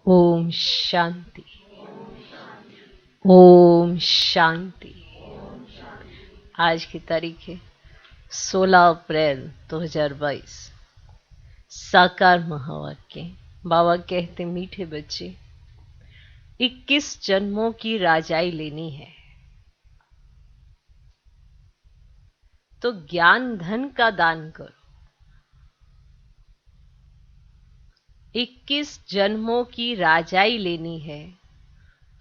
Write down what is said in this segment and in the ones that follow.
ओम शांति। ओम शांति। आज की तारीख है 16 अप्रैल 2022। साकार महावाक्य। बाबा कहते, मीठे बच्चे, 21 जन्मों की राजाई लेनी है तो ज्ञान धन का दान करो। 21 जन्मों की राजाई लेनी है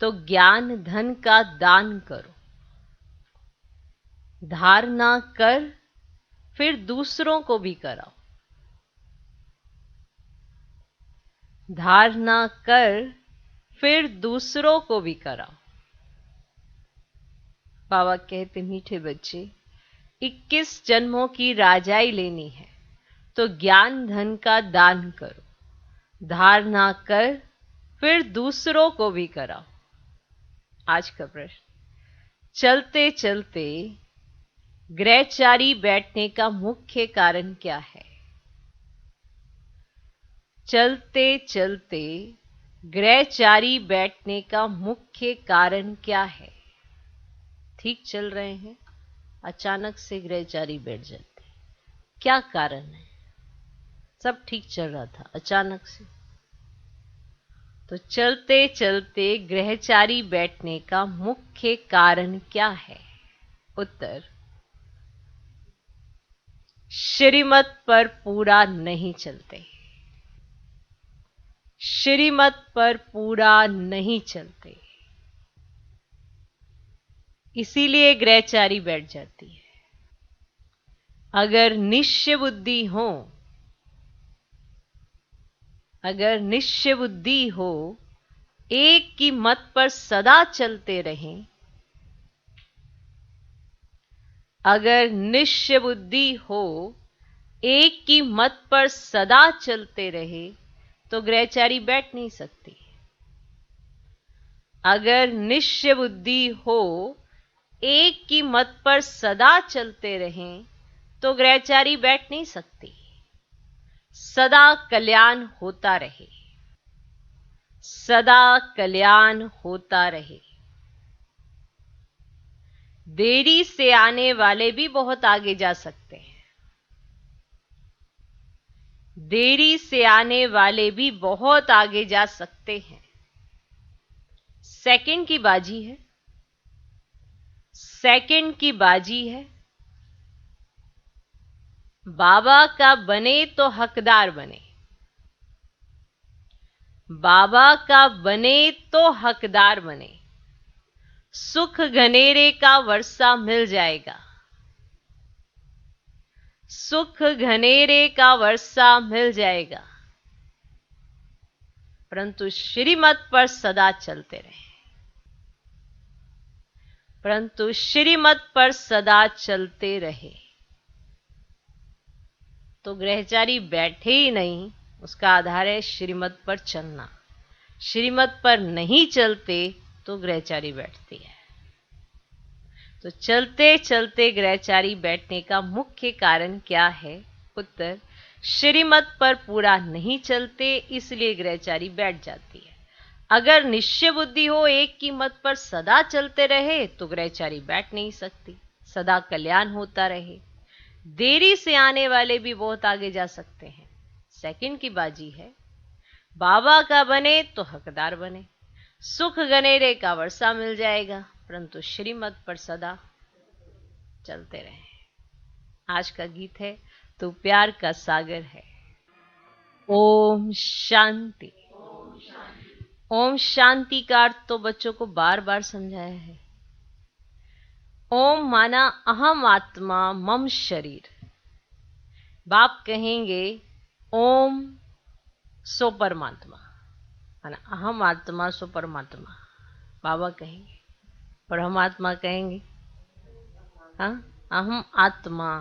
तो ज्ञान धन का दान करो। धारणा कर फिर दूसरों को भी कराओ। धारणा कर फिर दूसरों को भी कराओ। बाबा कहते, मीठे बच्चे, 21 जन्मों की राजाई लेनी है तो ज्ञान धन का दान करो। धारणा कर फिर दूसरों को भी कराओ। आज का प्रश्न, चलते चलते गृहचारी बैठने का मुख्य कारण क्या है? चलते चलते गृहचारी बैठने का मुख्य कारण क्या है? ठीक चल रहे हैं, अचानक से गृहचारी बैठ जाते, क्या कारण है? सब ठीक चल रहा था, अचानक से। तो चलते चलते गृहचारी बैठने का मुख्य कारण क्या है? उत्तर, श्रीमत पर पूरा नहीं चलते। श्रीमत पर पूरा नहीं चलते, इसीलिए गृहचारी बैठ जाती है। अगर निश्चय बुद्धि हो, अगर निश्चय बुद्धि हो, एक की मत पर सदा चलते रहें, अगर निश्चय बुद्धि हो, एक की मत पर सदा चलते रहे तो गृहचारी बैठ नहीं सकती। अगर निश्चय बुद्धि हो, एक की मत पर सदा चलते रहें तो गृहचारी बैठ नहीं सकती। सदा कल्याण होता रहे, सदा कल्याण होता रहे। देरी से आने वाले भी बहुत आगे जा सकते हैं। देरी से आने वाले भी बहुत आगे जा सकते हैं। सेकंड की बाजी है, सेकंड की बाजी है। बाबा का बने तो हकदार बने, बाबा का बने तो हकदार बने। सुख घनेरे का वर्षा मिल जाएगा, सुख घनेरे का वर्षा मिल जाएगा, परंतु श्रीमत पर सदा चलते रहे। परंतु श्रीमत पर सदा चलते रहे तो गृहचारी बैठे ही नहीं, उसका आधार है श्रीमत पर चलना। श्रीमत पर नहीं चलते तो गृहचारी बैठती है। तो चलते चलते गृहचारी बैठने का मुख्य कारण क्या है? उत्तर, श्रीमत पर पूरा नहीं चलते, इसलिए गृहचारी बैठ जाती है। अगर निश्चय बुद्धि हो, एक की मत पर सदा चलते रहे तो गृहचारी बैठ नहीं सकती। सदा कल्याण होता रहे। देरी से आने वाले भी बहुत आगे जा सकते हैं। सेकंड की बाजी है, बाबा का बने तो हकदार बने। सुख घनेरे का वर्षा मिल जाएगा, परंतु श्रीमत पर सदा चलते रहे। आज का गीत है, तो प्यार का सागर है। ओम शांति। ओम शांति का अर्थ तो बच्चों को बार बार समझाया है। ओम माना अहम आत्मा मम शरीर। बाप कहेंगे ओम सो परमात्मा, माना अहम आत्मा सो परमात्मा। बाबा कहेंगे, परमात्मा कहेंगे हाँ, अहम आत्मा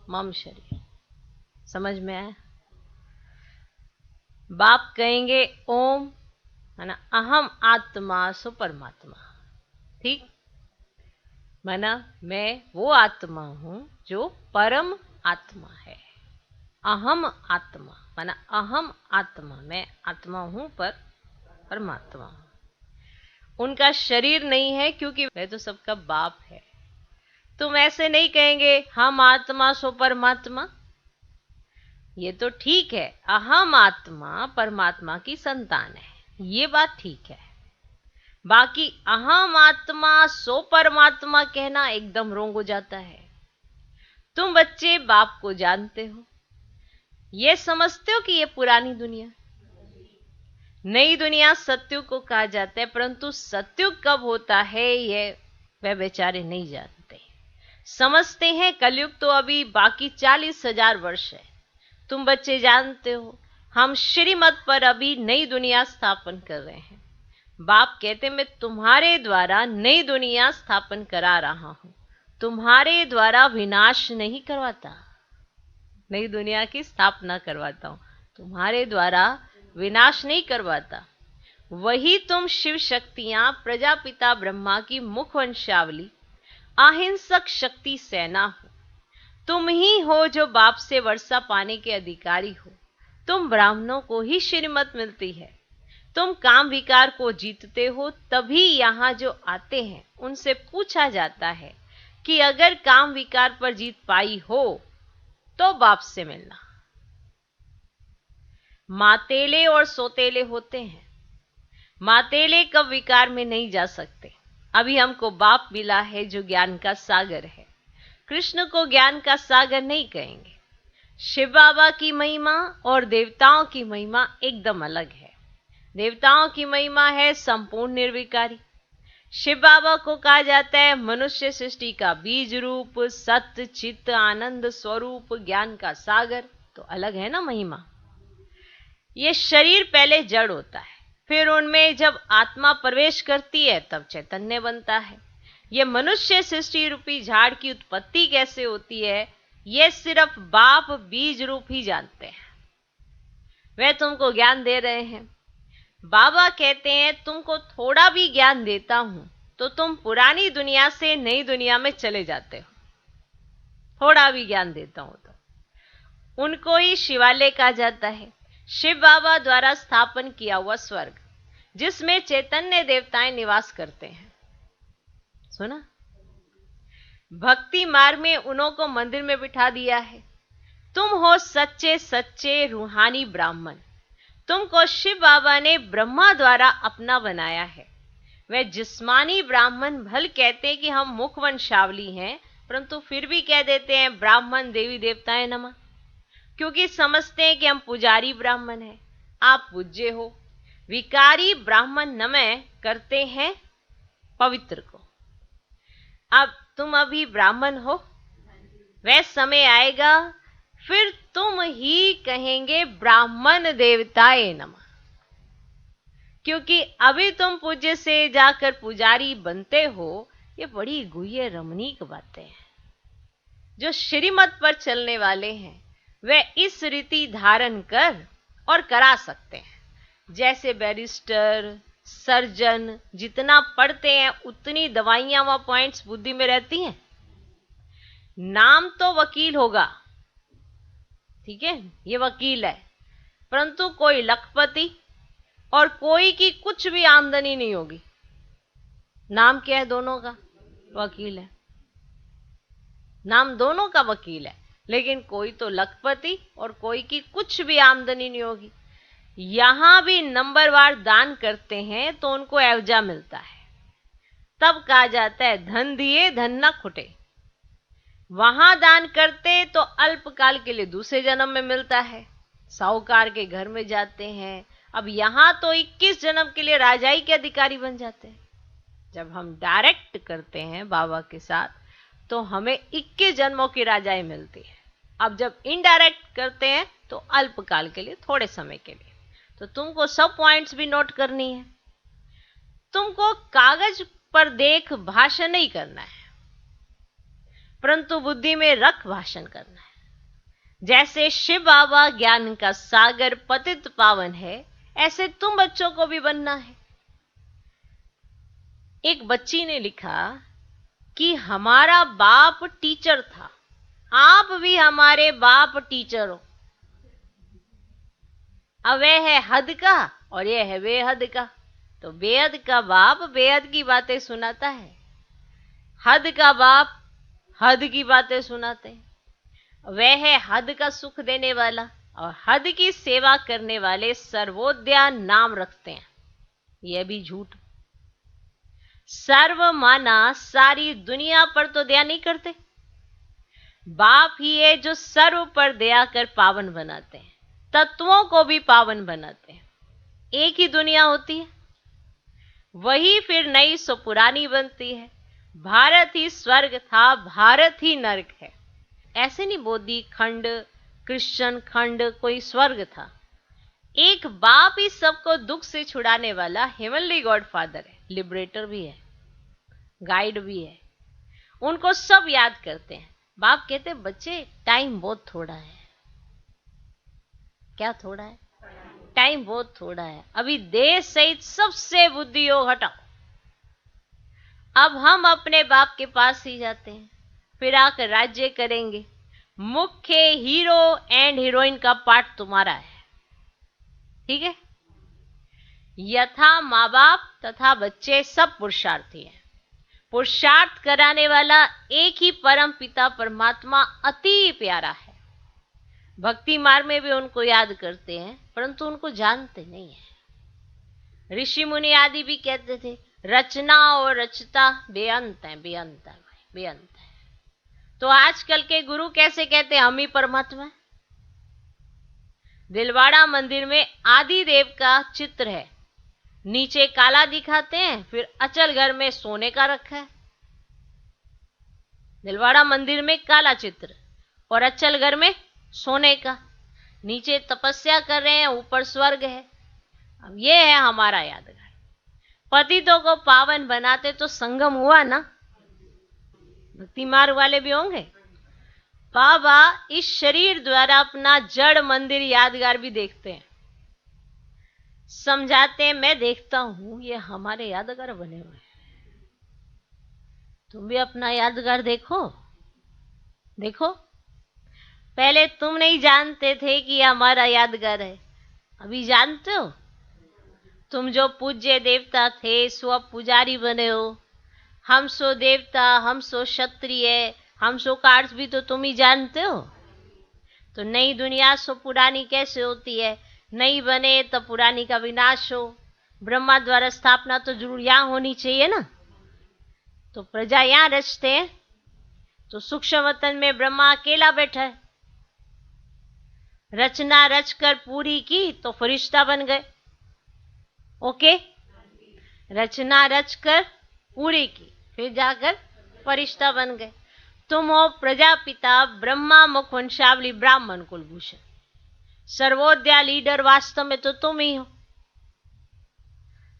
मम शरीर। समझ में आया? बाप कहेंगे ओम, माना अहम आत्मा सो परमात्मा। ठीक, माना मैं वो आत्मा हूं जो परम आत्मा है। अहम आत्मा माना अहम आत्मा, मैं आत्मा हूं पर परमात्मा। उनका शरीर नहीं है क्योंकि वह तो सबका बाप है। तुम ऐसे नहीं कहेंगे हम आत्मा सो परमात्मा। ये तो ठीक है, अहम आत्मा परमात्मा की संतान है, ये बात ठीक है। बाकी अहम आत्मा सो परमात्मा कहना एकदम रोंग हो जाता है। तुम बच्चे बाप को जानते हो, ये समझते हो कि ये पुरानी दुनिया, नई दुनिया सत्युग को कहा जाता है, परंतु सत्युग कब होता है ये वह बेचारे नहीं जानते। समझते हैं कलयुग तो अभी बाकी 40,000 वर्ष है। तुम बच्चे जानते हो हम श्रीमत पर अभी नई दुनिया स्थापन कर रहे हैं। बाप कहते मैं तुम्हारे द्वारा नई दुनिया स्थापन करा रहा हूं, तुम्हारे द्वारा विनाश नहीं करवाता, नई दुनिया की स्थापना करवाता हूं, तुम्हारे द्वारा विनाश नहीं करवाता। वही तुम शिव शक्तियां प्रजापिता ब्रह्मा की मुख वंशावली अहिंसक शक्ति सेना हो। तुम ही हो जो बाप से वर्षा पाने के अधिकारी हो। तुम ब्राह्मणों को ही श्रीमत मिलती है। तुम काम विकार को जीतते हो, तभी यहां जो आते हैं उनसे पूछा जाता है कि अगर काम विकार पर जीत पाई हो तो बाप से मिलना। मातेले और सोतेले होते हैं। मातेले कब विकार में नहीं जा सकते। अभी हमको बाप मिला है जो ज्ञान का सागर है। कृष्ण को ज्ञान का सागर नहीं कहेंगे। शिव बाबा की महिमा और देवताओं की महिमा एकदम अलग है। देवताओं की महिमा है संपूर्ण निर्विकारी। शिव बाबा को कहा जाता है मनुष्य सृष्टि का बीज रूप, सत्य चित्त आनंद स्वरूप, ज्ञान का सागर। तो अलग है ना महिमा। ये शरीर पहले जड़ होता है, फिर उनमें जब आत्मा प्रवेश करती है तब चैतन्य बनता है। ये मनुष्य सृष्टि रूपी झाड़ की उत्पत्ति कैसे होती है, ये सिर्फ बाप बीज रूप ही जानते हैं। वे तुमको ज्ञान दे रहे हैं। बाबा कहते हैं तुमको थोड़ा भी ज्ञान देता हूं तो तुम पुरानी दुनिया से नई दुनिया में चले जाते हो। थोड़ा भी ज्ञान देता हूं तो उनको ही शिवालय कहा जाता है, शिव बाबा द्वारा स्थापन किया हुआ स्वर्ग, जिसमें चैतन्य देवताएं निवास करते हैं। सुना? भक्ति मार्ग में उन्हों को मंदिर में बिठा दिया है। तुम हो सच्चे सच्चे रूहानी ब्राह्मण। तुमको शिव बाबा ने ब्रह्मा द्वारा अपना बनाया है। वे जिस्मानी ब्राह्मण भल कहते हैं कि हम मुख वंशावली हैं, परंतु फिर भी कह देते हैं ब्राह्मण देवी देवताएं नमः, क्योंकि समझते हैं कि हम पुजारी ब्राह्मण हैं, आप पूज्य हो। विकारी ब्राह्मण नमः करते हैं पवित्र को। अब तुम अभी ब्राह्मण हो, वह समय आएगा फिर तुम ही कहेंगे ब्राह्मण देवताए नमः, क्योंकि अभी तुम पूज्य से जाकर पुजारी बनते हो। ये बड़ी गुह्य रमणीक बातें हैं। जो श्रीमत पर चलने वाले हैं वे इस रीति धारण कर और करा सकते हैं। जैसे बैरिस्टर सर्जन जितना पढ़ते हैं उतनी दवाइयां व पॉइंट्स बुद्धि में रहती हैं। नाम तो वकील होगा, ठीक है, ये वकील है, परंतु कोई लखपति और कोई की कुछ भी आमदनी नहीं होगी। नाम क्या है दोनों का? वकील है। नाम दोनों का वकील है, लेकिन कोई तो लखपति और कोई की कुछ भी आमदनी नहीं होगी। यहां भी नंबरवार दान करते हैं तो उनको एवजा मिलता है। तब कहा जाता है धन दिए धन न खुटे। वहां दान करते तो अल्पकाल के लिए दूसरे जन्म में मिलता है, साहूकार के घर में जाते हैं। अब यहां तो 21 जन्म के लिए राजाई के अधिकारी बन जाते हैं। जब हम डायरेक्ट करते हैं बाबा के साथ तो हमें 21 जन्मों की राजाई मिलती है। अब जब इनडायरेक्ट करते हैं तो अल्पकाल के लिए, थोड़े समय के लिए। तो तुमको सब पॉइंट्स भी नोट करनी है। तुमको कागज पर देख भाषण नहीं करना है, परंतु बुद्धि में रख भाषण करना है। जैसे शिव बाबा ज्ञान का सागर पतित पावन है, ऐसे तुम बच्चों को भी बनना है। एक बच्ची ने लिखा कि हमारा बाप टीचर था, आप भी हमारे बाप टीचर हो। अब वह है हद का और यह है बेहद का। तो बेहद का बाप बेहद की बातें सुनाता है, हद का बाप हद की बातें सुनाते हैं। वह है हद का सुख देने वाला, और हद की सेवा करने वाले सर्वोदया नाम रखते हैं। यह भी झूठ। सर्व माना सारी दुनिया पर तो दया नहीं करते। बाप ही है जो सर्व पर दया कर पावन बनाते हैं, तत्वों को भी पावन बनाते हैं। एक ही दुनिया होती है, वही फिर नई सो पुरानी बनती है। भारत ही स्वर्ग था, भारत ही नरक है। ऐसे नहीं बोधी खंड, क्रिश्चियन खंड कोई स्वर्ग था। एक बाप ही सबको दुख से छुड़ाने वाला हेवनली गॉड फादर है, लिबरेटर भी है, गाइड भी है। उनको सब याद करते हैं। बाप कहते बच्चे टाइम बहुत थोड़ा है। क्या थोड़ा है? टाइम बहुत थोड़ा है। अभी देश सहित सबसे बुद्धि योग हटाओ। अब हम अपने बाप के पास ही जाते हैं, फिर आकर राज्य करेंगे। मुख्य हीरो एंड हीरोइन का पार्ट तुम्हारा है, ठीक है? यथा माँ बाप तथा बच्चे सब पुरुषार्थी हैं। पुरुषार्थ कराने वाला एक ही परम पिता परमात्मा अति प्यारा है। भक्ति मार्ग में भी उनको याद करते हैं, परंतु उनको जानते नहीं है। ऋषि मुनि आदि भी कहते थे रचना और रचता बेअंत है, बेअंत है, बेअंत है। तो आजकल के गुरु कैसे कहते हैं हम ही परमात्मा है? दिलवाड़ा मंदिर में आदि देव का चित्र है, नीचे काला दिखाते हैं, फिर अचल घर में सोने का रखा है। दिलवाड़ा मंदिर में काला चित्र और अचल घर में सोने का। नीचे तपस्या कर रहे हैं, ऊपर स्वर्ग है। अब ये है हमारा यादगार। पतितों को पावन बनाते तो संगम हुआ ना, भक्ति मार्ग वाले भी होंगे। बाबा इस शरीर द्वारा अपना जड़ मंदिर यादगार भी देखते हैं, समझाते हैं। मैं देखता हूं ये हमारे यादगार बने हुए हैं, तुम भी अपना यादगार देखो। देखो, पहले तुम नहीं जानते थे कि हमारा यादगार है, अभी जानते हो। तुम जो पूज्य देवता थे सो अब पुजारी बने हो। हम सो देवता, हम सो क्षत्रिय, हम सो का अर्थ भी तो तुम ही जानते हो। तो नई दुनिया सो पुरानी कैसे होती है? नई बने तो पुरानी का विनाश हो। ब्रह्मा द्वारा स्थापना तो जरूर यहां होनी चाहिए ना। तो प्रजा यहां रचते हैं, तो सूक्ष्म वतन में ब्रह्मा अकेला बैठा है। रचना रचकर पूरी की तो फरिश्ता बन गए। ओके, रचना रचकर पूरी की, फिर जाकर फरिश्ता बन गए। तुम हो प्रजापिता, ब्रह्मा मुख वंशावली, ब्राह्मण कुलभूषण, सर्वोदया लीडर वास्तव में तो तुम ही हो।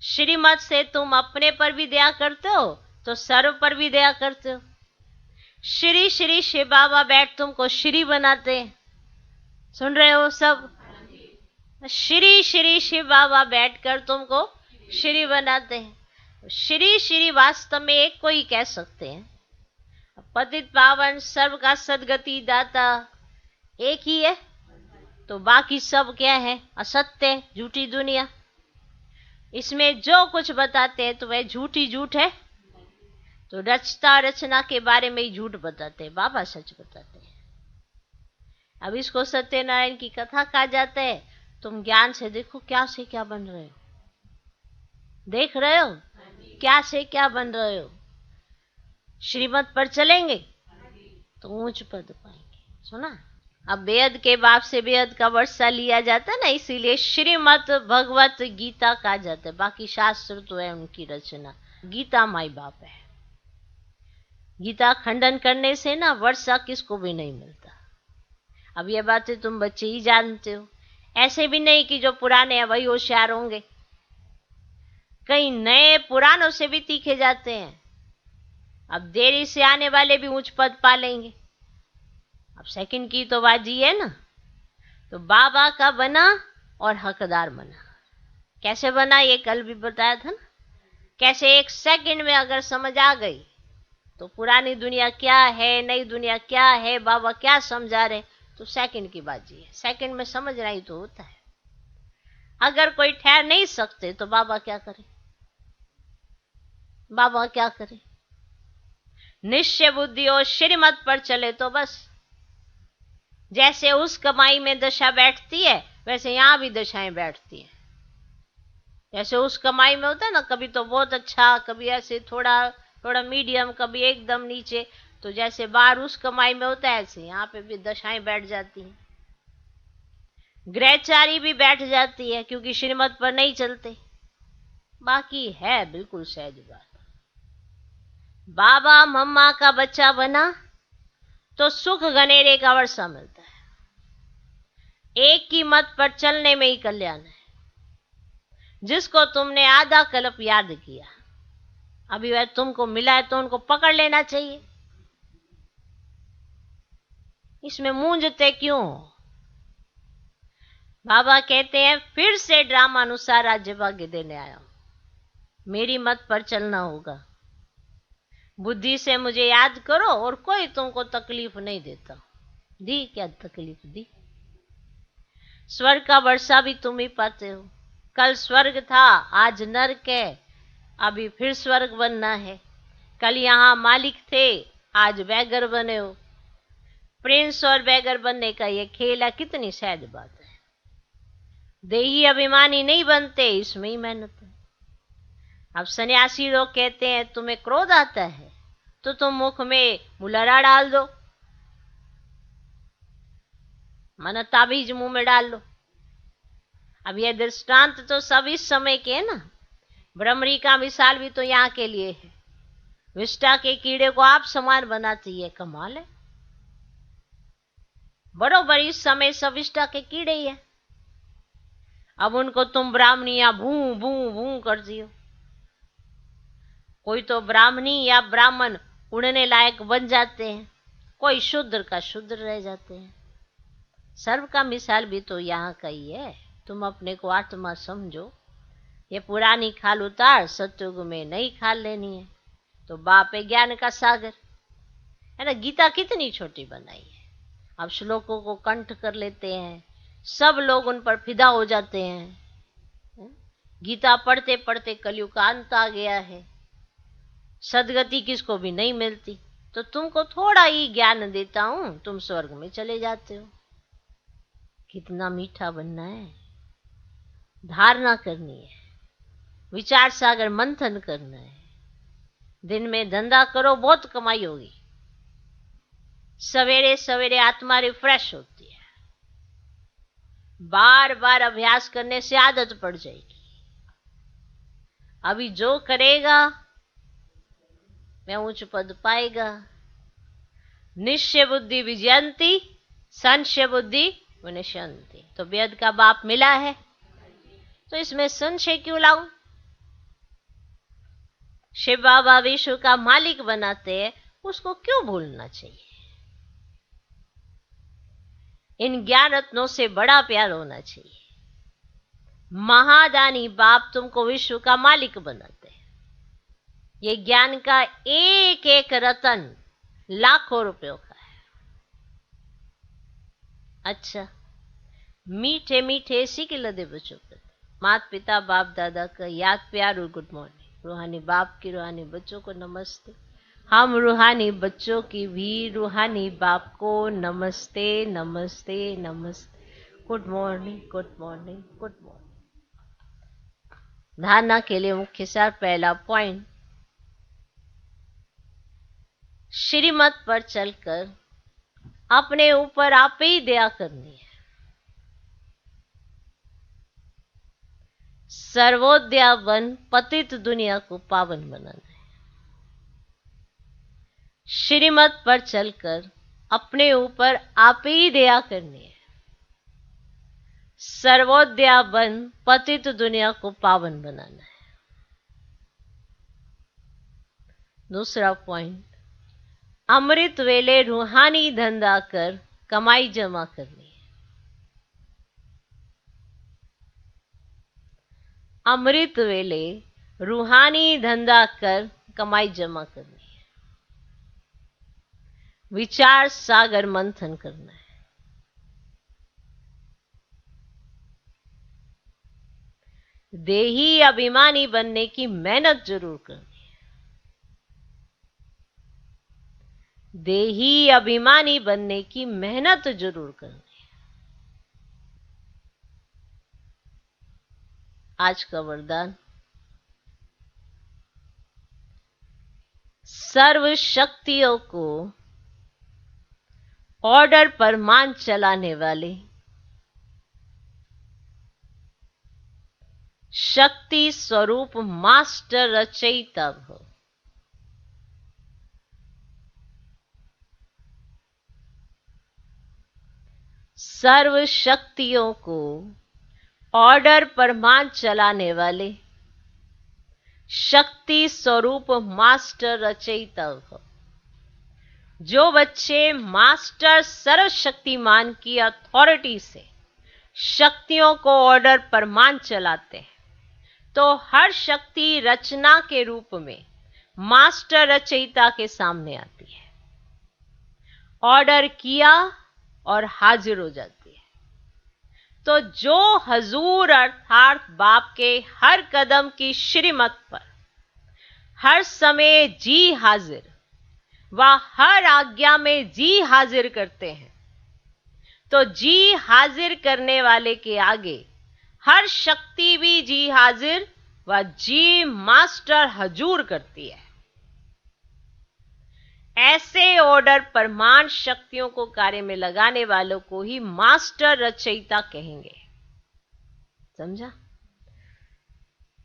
श्रीमत से तुम अपने पर भी दया करते हो तो सर्व पर भी दया करते हो। श्री श्री शिव बाबा बैठ तुमको श्री बनाते हैं। सुन रहे हो सब? श्री श्री शिव बाबा बैठकर तुमको श्री बनाते हैं। श्री श्री वास्तव में एक को ही कह सकते हैं। पतित पावन सर्व का सदगति दाता एक ही है, तो बाकी सब क्या है? असत्य, झूठी दुनिया। इसमें जो कुछ बताते हैं तो वह झूठी झूठ है। तो रचता रचना के बारे में ही झूठ बताते हैं, बाबा सच बताते हैं। अब इसको सत्यनारायण की कथा कहा जाता है। तुम ज्ञान से देखो क्या से क्या बन रहे हो, देख रहे हो क्या से क्या बन रहे हो। श्रीमत पर चलेंगे तो ऊंच पद पाएंगे। सुना? अब बेहद के बाप से बेहद का वर्षा लिया जाता है ना, इसीलिए श्रीमत भगवत गीता कहा जाता है। बाकी शास्त्र तो है उनकी रचना, गीता माई बाप है। गीता खंडन करने से ना वर्षा किसको भी नहीं मिलता। अब ये बातें तुम बच्चे ही जानते हो। ऐसे भी नहीं कि जो पुराने हैं वही होशियार होंगे, कई नए पुरानों से भी तीखे जाते हैं। अब देरी से आने वाले भी ऊंच पद पा लेंगे। अब सेकंड की तो बाजी है ना। तो बाबा का बना और हकदार बना। कैसे बना ये कल भी बताया था ना। कैसे एक सेकंड में अगर समझ आ गई तो पुरानी दुनिया क्या है, नई दुनिया क्या है, बाबा क्या समझा रहे, तो सेकंड की बाजी है। सेकंड में समझना ही तो होता है। अगर कोई ठहर नहीं सकते तो बाबा क्या करे? बाबा क्या करे? निश्चय बुद्धि और श्रीमत पर चले तो बस। जैसे उस कमाई में दशा बैठती है वैसे यहां भी दशाएं बैठती हैं। जैसे उस कमाई में होता है ना, कभी तो बहुत अच्छा, कभी ऐसे थोड़ा थोड़ा मीडियम, कभी एकदम नीचे। तो जैसे बाहर उस कमाई में होता है ऐसे यहाँ पे भी दशाएं बैठ जाती हैं। ग्रहचारी भी बैठ जाती है क्योंकि श्रीमत पर नहीं चलते। बाकी है बिल्कुल सहज बात। बाबा मम्मा का बच्चा बना तो सुख गनेरे का वर्षा मिलता है। एक की मत पर चलने में ही कल्याण है। जिसको तुमने आधा कल्प याद किया, अभी वह तुमको मिला है तो उनको पकड़ लेना चाहिए। इसमें मूंझते क्यों? बाबा कहते हैं फिर से ड्रामा अनुसार राज्य भाग्य देने आया हूं। मेरी मत पर चलना होगा। बुद्धि से मुझे याद करो और कोई तुमको तकलीफ नहीं देता। दी क्या तकलीफ दी? स्वर्ग का वर्षा भी तुम ही पाते हो। कल स्वर्ग था, आज नरक है, अभी फिर स्वर्ग बनना है। कल यहाँ मालिक थे, आज बैगर बने हो। प्रिंस और बैगर बनने का ये खेल है। कितनी सहज बात है। देही अभिमानी नहीं बनते, इसमें ही मेहनत है। अब सन्यासी लोग कहते हैं तुम्हें क्रोध आता है तो तुम मुख में मुलरा डाल दो, माना ताबीज मुंह में डाल लो। अब यह दृष्टांत तो सब इस समय के है ना। भ्रमरी का मिसाल भी तो यहाँ के लिए है। विष्टा के कीड़े को आप समान बनाती है, कमाल है। बरोबर इस समय सब विष्टा के कीड़े ही है। अब उनको तुम ब्राह्मणियां भू भू भू कर दियो। कोई तो ब्राह्मणी या ब्राह्मण उड़ने लायक बन जाते हैं, कोई शूद्र का शूद्र रह जाते हैं। सर्व का मिसाल भी तो यहाँ का ही है। तुम अपने को आत्मा समझो। ये पुरानी खाल उतार, सत्युग में नई खाल लेनी है। तो बाप है ज्ञान का सागर, है ना। गीता कितनी छोटी बनाई है। अब श्लोकों को कंठ कर लेते हैं, सब लोग उन पर फिदा हो जाते हैं। गीता पढ़ते पढ़ते कलयुग का अंत आ गया है। सदगति किसको भी नहीं मिलती। तो तुमको थोड़ा ही ज्ञान देता हूं, तुम स्वर्ग में चले जाते हो। कितना मीठा बनना है। धारणा करनी है, विचार सागर मंथन करना है। दिन में धंधा करो, बहुत कमाई होगी। सवेरे सवेरे आत्मा रिफ्रेश होती है। बार बार अभ्यास करने से आदत पड़ जाएगी। अभी जो करेगा मैं उच्च पद पाएगा। निश्चय बुद्धि विजयंती, संशय बुद्धि विनश्यंती। तो वेद का बाप मिला है तो इसमें संशय क्यों लाऊं? शिव बाबा विश्व का मालिक बनाते हैं, उसको क्यों भूलना चाहिए? इन ज्ञान रत्नों से बड़ा प्यार होना चाहिए। महादानी बाप तुमको विश्व का मालिक बनाते हैं। ये ज्ञान का एक एक रतन लाखों रुपयों का है। अच्छा, मीठे मीठे इसी के लदे बच्चों पर माता पिता बाप दादा का याद प्यार और गुड मॉर्निंग। रूहानी बाप की रूहानी बच्चों को नमस्ते। हम रूहानी बच्चों की भी रूहानी बाप को नमस्ते नमस्ते नमस्ते। Good morning good morning good morning. धारणा के लिए मुख्य सार पहला पॉइंट, श्रीमत पर चलकर अपने ऊपर आप ही दया करनी है। सर्वोदया बन पतित दुनिया को पावन बनाना है। श्रीमत पर चलकर अपने ऊपर आप ही दया करनी है। सर्वोदया बन पतित दुनिया को पावन बनाना है। दूसरा पॉइंट, अमृत वेले रूहानी धंधा कर कमाई जमा करनी है। अमृत वेले रूहानी धंधा कर कमाई जमा करनी है। विचार सागर मंथन करना है। देही अभिमानी बनने की मेहनत जरूर करनी है। देही अभिमानी बनने की मेहनत जरूर करनी है। आज का वरदान, सर्व शक्तियों को ऑर्डर पर मान चलाने वाले शक्ति स्वरूप मास्टर रचयिता भव। सर्व शक्तियों को ऑर्डर पर मान चलाने वाले शक्ति स्वरूप मास्टर रचयिता भव। जो बच्चे मास्टर सर्वशक्तिमान की अथॉरिटी से शक्तियों को ऑर्डर पर मान चलाते हैं, तो हर शक्ति रचना के रूप में मास्टर रचयिता के सामने आती है। ऑर्डर किया और हाजिर हो जाती है। तो जो हजूर अर्थात बाप के हर कदम की श्रीमत पर हर समय जी हाजिर व हर आज्ञा में जी हाजिर करते हैं, तो जी हाजिर करने वाले के आगे हर शक्ति भी जी हाजिर व जी मास्टर हजूर करती है। ऐसे ऑर्डर परमाण शक्तियों को कार्य में लगाने वालों को ही मास्टर रचयिता कहेंगे। समझा?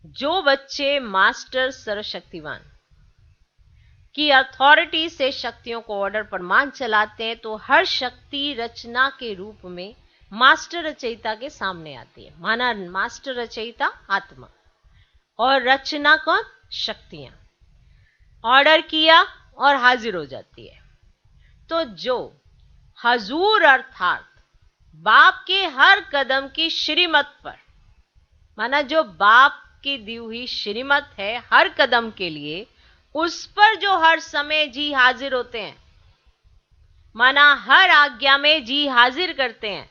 जो बच्चे मास्टर सर्वशक्तिवान की अथॉरिटी से शक्तियों को ऑर्डर पर मान चलाते हैं, तो हर शक्ति रचना के रूप में मास्टर रचयिता के सामने आती है। माना मास्टर रचयिता आत्मा और रचना कौन? शक्तियां। ऑर्डर किया और हाजिर हो जाती है। तो जो हजूर अर्थात बाप के हर कदम की श्रीमत पर, माना जो बाप की दी हुई श्रीमत है हर कदम के लिए, उस पर जो हर समय जी हाजिर होते हैं, माना हर आज्ञा में जी हाजिर करते हैं,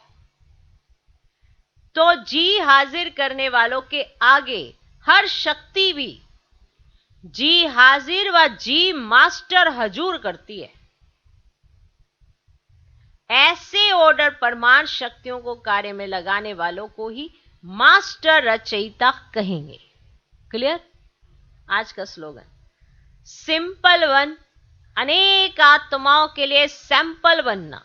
तो जी हाजिर करने वालों के आगे हर शक्ति भी जी हाजिर व जी मास्टर हजूर करती है। ऐसे ऑर्डर परमाण शक्तियों को कार्य में लगाने वालों को ही मास्टर रचयिता कहेंगे। क्लियर? आज का स्लोगन, सिंपल वन, अनेक आत्माओं के लिए सैंपल बनना,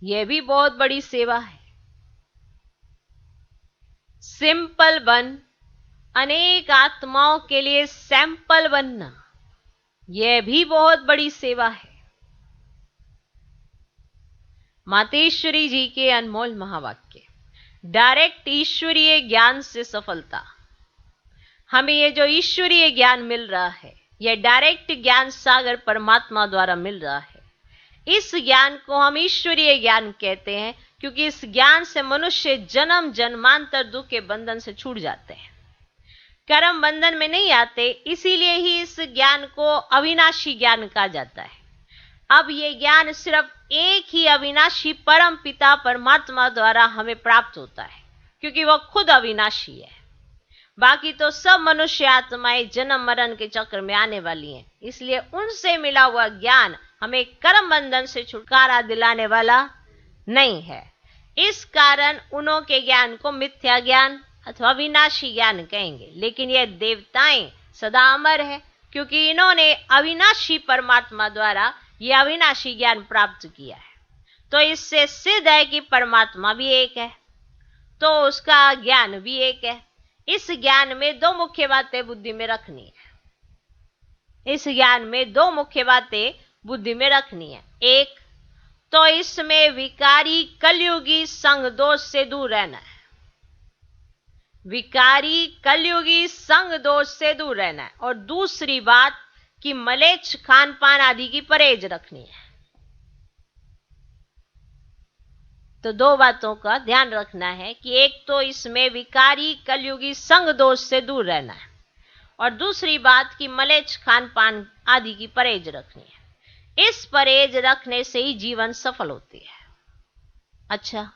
यह भी बहुत बड़ी सेवा है। सिंपल वन, अनेक आत्माओं के लिए सैंपल बनना, यह भी बहुत बड़ी सेवा है। मातेश्वरी जी के अनमोल महावाक्य, डायरेक्ट ईश्वरीय ज्ञान से सफलता। हमें ये जो ईश्वरीय ज्ञान मिल रहा है, यह डायरेक्ट ज्ञान सागर परमात्मा द्वारा मिल रहा है। इस ज्ञान को हम ईश्वरीय ज्ञान कहते हैं, क्योंकि इस ज्ञान से मनुष्य जन्म जन्मांतर दुख के बंधन से छूट जाते हैं, कर्म बंधन में नहीं आते। इसीलिए ही इस ज्ञान को अविनाशी ज्ञान कहा जाता है। अब ये ज्ञान सिर्फ एक ही अविनाशी परम पिता परमात्मा द्वारा हमें प्राप्त होता है, क्योंकि वह खुद अविनाशी है। बाकी तो सब मनुष्य आत्माएं जन्म मरण के चक्र में आने वाली हैं। इसलिए उनसे मिला हुआ ज्ञान हमें कर्म बंधन से छुटकारा दिलाने वाला नहीं है। इस कारण उन्हों के ज्ञान को मिथ्या ज्ञान अथवा विनाशी ज्ञान कहेंगे। लेकिन यह देवताएं सदा अमर है, क्योंकि इन्होंने अविनाशी परमात्मा द्वारा यह अविनाशी ज्ञान प्राप्त किया है। तो इससे सिद्ध है कि परमात्मा भी एक है, तो उसका ज्ञान भी एक है। इस ज्ञान में दो मुख्य बातें बुद्धि में रखनी है। इस ज्ञान में दो मुख्य बातें बुद्धि में रखनी है। एक तो इसमें विकारी कलयुगी संग दोष से दूर रहना है। विकारी कलयुगी संग दोष से दूर रहना है। और दूसरी बात कि मलेच्छ खान पान आदि की परहेज रखनी है। तो दो बातों का ध्यान रखना है कि एक तो इसमें विकारी कलयुगी संग दोष से दूर रहना है, और दूसरी बात कि मलेच्छ खान पान आदि की परहेज रखनी है। इस परहेज रखने से ही जीवन सफल होती है। अच्छा,